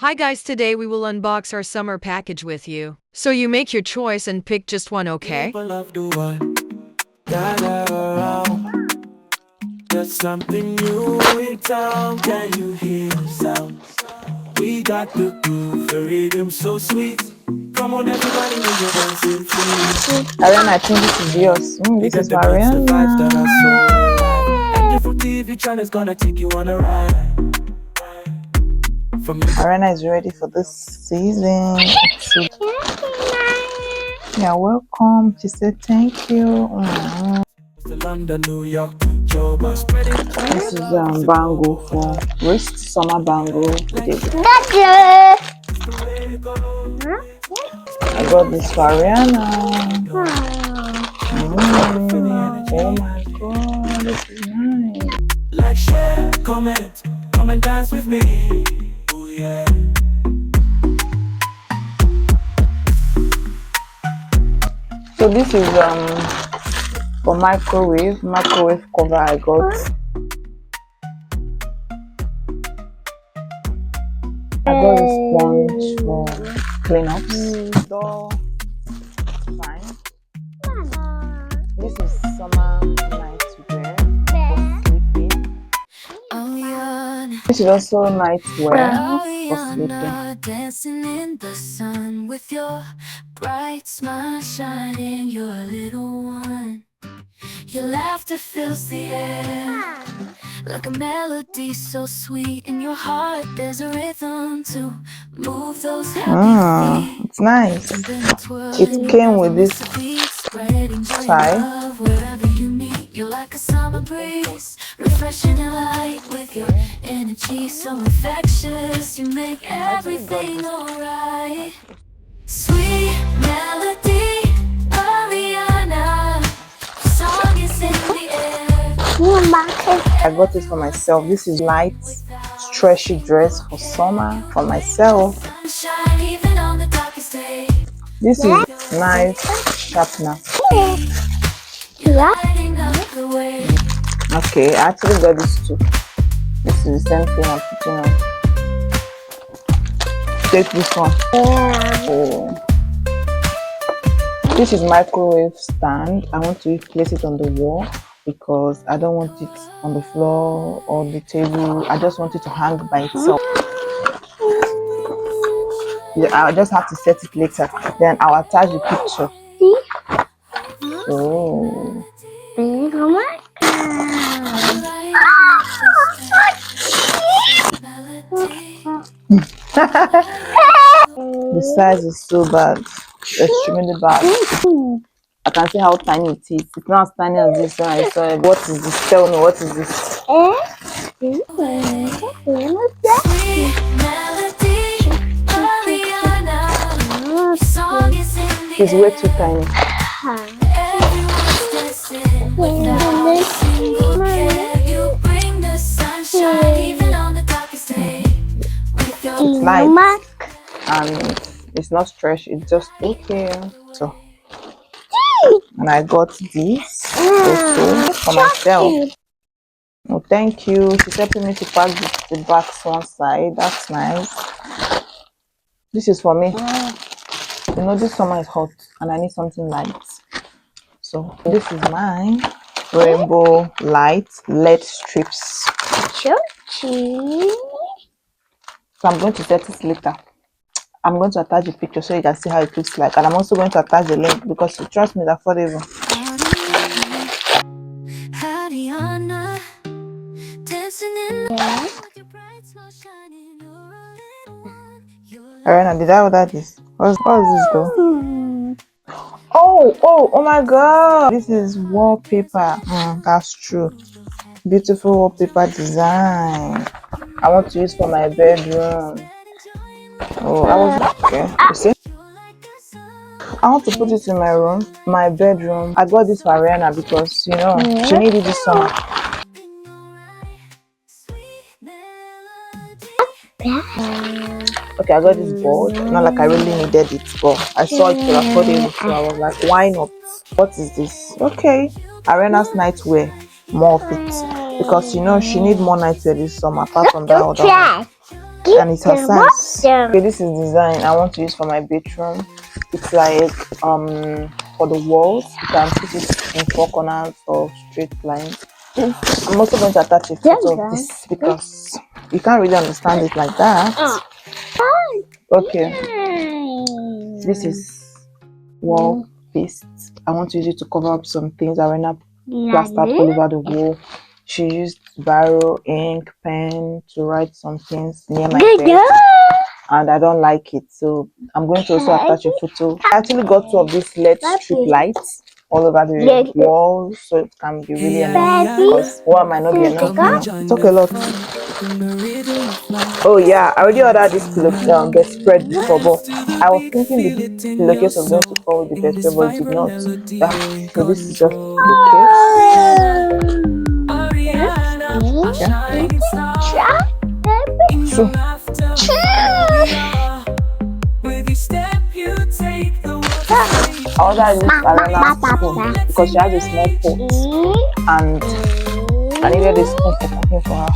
Hi guys, today we will unbox our summer package with you. So you make your choice and pick just one, okay? People of the world, gather around. There's something new in town. Can you hear the sound? We got the groove, the rhythm so sweet. Come on, everybody, make your dancing free. Ariana, I think this is yours. This is for The vibes that are so Ariana. alive. And different TV channels gonna take you on a ride. From Ariana is ready for this season. You're welcome. She said thank you. to London, New York, Joburg, spreading. This is bangle for wrist summer bangle. I got this for Ariana. Oh my god, this is nice. Like, share, comment, come and dance with me. Oh yeah. So this is for microwave cover I got. I got this sponge for cleanups. Door fine. This is summer night wear for sleeping. This is also night wear for sleeping. Dancing in the sun with your bright smile shining, your little one. Your laughter fills the air like a melody so sweet. In your heart there's a rhythm to move those happy feet. It's nice. It came with this tie. Wherever you meet, you're like a summer breeze, refreshing and light with your energy so infectious. You make everything alright. Sweet melody, Ariana, song is in the air. I got it for myself. This is light, stretchy dress for summer for myself. Sunshine even on the darkest day. This is nice sharpener. Lighting up the way. Okay, I actually got this too. This is the same thing I'm putting on. Take this one. Oh. This is microwave stand. I want to place it on the wall because I don't want it on the floor or the table. I just want it to hang by itself. Yeah, I'll just have to set it later. Then I'll attach the picture. Oh. The size is so bad. Extremely bad. I can see how tiny it is. It's not as tiny as this one I saw it. What is this? Tell me, what is this? It's way too tiny. It's light and it's not stretched. It's just okay. So, and I got this also for myself. Oh, thank you. She's helping me to pack the backs one side. That's nice. This is for me. You know, this summer is hot and I need something light. So this is mine. Rainbow light LED strips. So I'm going to set it later. I'm going to attach the picture so you can see how it looks like, and I'm also going to attach the link because trust me, it's affordable. Ariana, did I order this? What's this though? Oh my god, this is wallpaper. That's true. Beautiful wallpaper design. I want to use for my bedroom. Oh, I was okay. You see, I want to put it in my room, my bedroom. I got this for Ariana because you know she needed this summer. Okay, I got this board. Not like I really needed it, but I saw it was affordable, so I was like, why not? What is this? Okay, Ariana's nightwear, more of it, because you know she need more nightwear this summer apart from that other one. and it has size. Okay, this is design I want to use for my bedroom. It's like for the walls, you can put it in 4 corners or straight lines. I'm also going to attach a photo of this because you can't really understand it like that. Okay, this is wall paste. I want to use it to cover up some things. Arena plastered all over the wall. She used biro, ink, pen to write some things near my bed, and I don't like it, so I'm going to also attach a photo. I actually got 2 of these LED strip lights all over the wall, so it can be really enough because one might not be enough. Talk a lot. Oh yeah, I already ordered this bedspread before, but I was thinking the pillowcase was going to come with the bedspread, but it did not. Yeah, so this is just the I ordered this banana spoon because she has a small pot and I needed a spoon for cooking for her.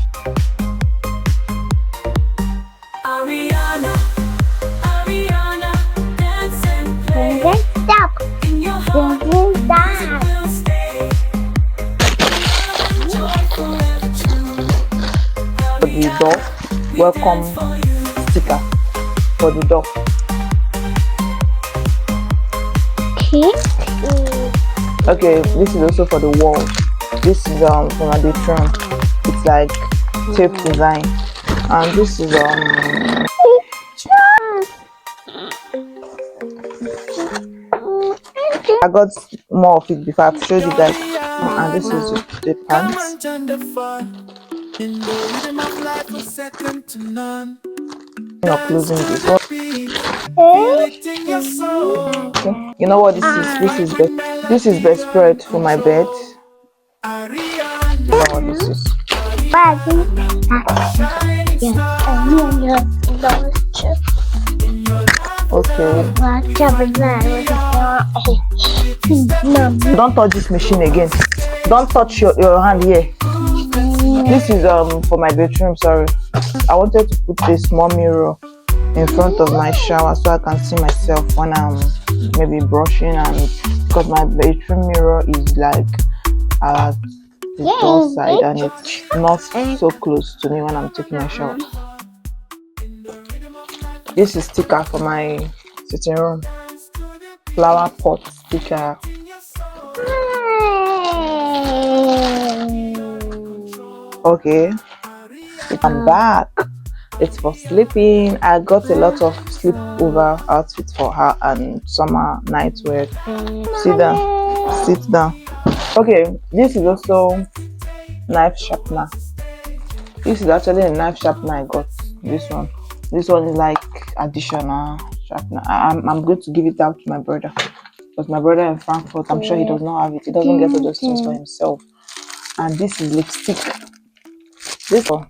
For the door, welcome sticker for the door. Okay, this is also for the wall. This is for my bedroom. It's like tape design, and this is I got more of it before. I've showed you guys, and this is the pants. Not closing this. Okay. You know what this is? This is bedspread for my bed. You know what this is? Okay. Don't touch this machine again. Don't touch your hand here. This is for my bedroom. Sorry, I wanted to put a small mirror in front of my shower so I can see myself when I'm maybe brushing, and because my bedroom mirror is like at the door side and it's not so close to me when I'm taking my shower. This is sticker for my sitting room. Flower pot sticker. Okay, I'm back. It's for sleeping. I got a lot of sleepover outfits for her and summer nightwear. Sit down. Okay, this is also knife sharpener. This is actually a knife sharpener I got. This one is like additional sharpener. I'm going to give it out to my brother because my brother in Frankfurt, I'm sure he does not have it. He doesn't get all those things for himself. And this is lipstick. This one,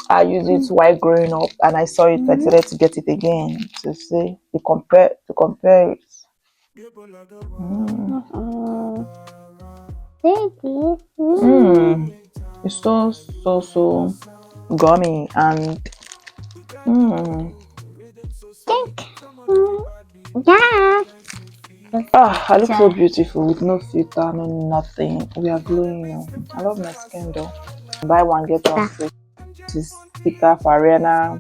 I used it while growing up, and I saw it. I decided to get it again to see to compare it. It's so gummy and I look so beautiful with no filter, no nothing. We are glowing. I love my skin though. Buy one get one free. This is sticker for Arena.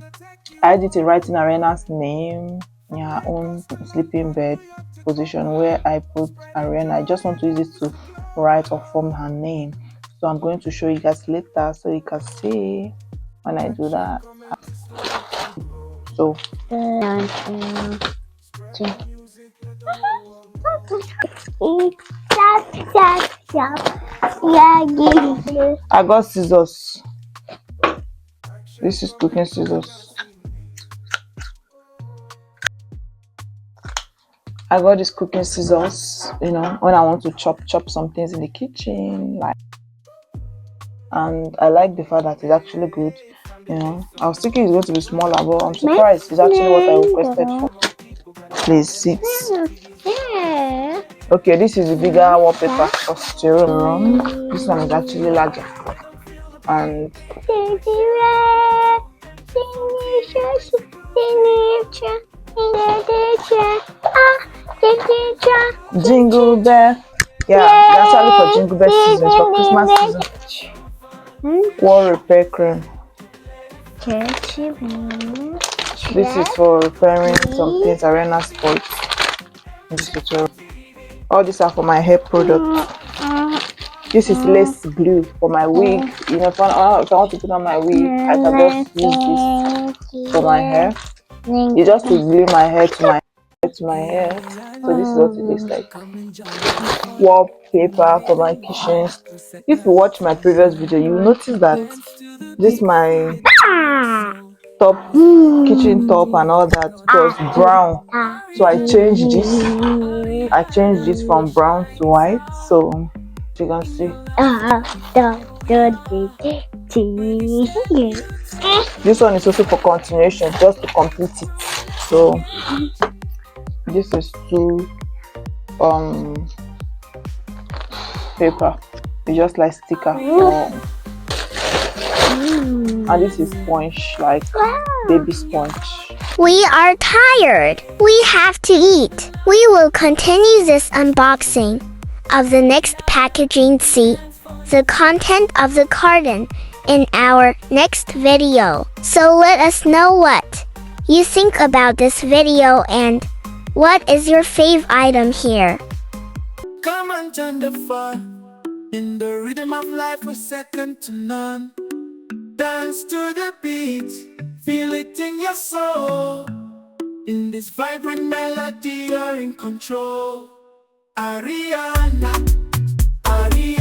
I did it writing Arena's name in her own sleeping bed position where I put Arena. I just want to use it to write or form her name. So I'm going to show you guys later so you can see when I do that. So I got scissors. This is cooking scissors. I got these cooking scissors, you know, when I want to chop some things in the kitchen, like. And I like the fact that it's actually good. You know, I was thinking it's going to be smaller, but I'm surprised it's actually what I requested for. Please sit. Okay, this is the bigger wallpaper for stereo room. This one is actually larger. and Jingle Bell. Yeah, that's actually for Jingle Bell season, for Christmas season. Wall repair cream. This is for repairing some things Arena spoiled in this tutorial. All these are for my hair products. This is lace glue for my wig. You know, if I want to put on my wig, I can just use this for my hair. You just to glue my hair to my hair. So this is what it is like. Wallpaper for my kitchen. If you watch my previous video, you will notice that this my top, kitchen top and all that, it was brown. So I changed this from brown to white. So you can see. This one is also for continuation, just to complete it. So this is two paper. It's just like sticker. And this is sponge, like baby sponge. We are tired. We have to eat. We will continue this unboxing of the next packaging. See the content of the carton in our next video. So let us know what you think about this video and what is your fave item here. Come and join the fun. In the rhythm of life, we're second to none. Dance to the beat, feel it in your soul. In this vibrant melody, you're in control. Ariana, Ariana.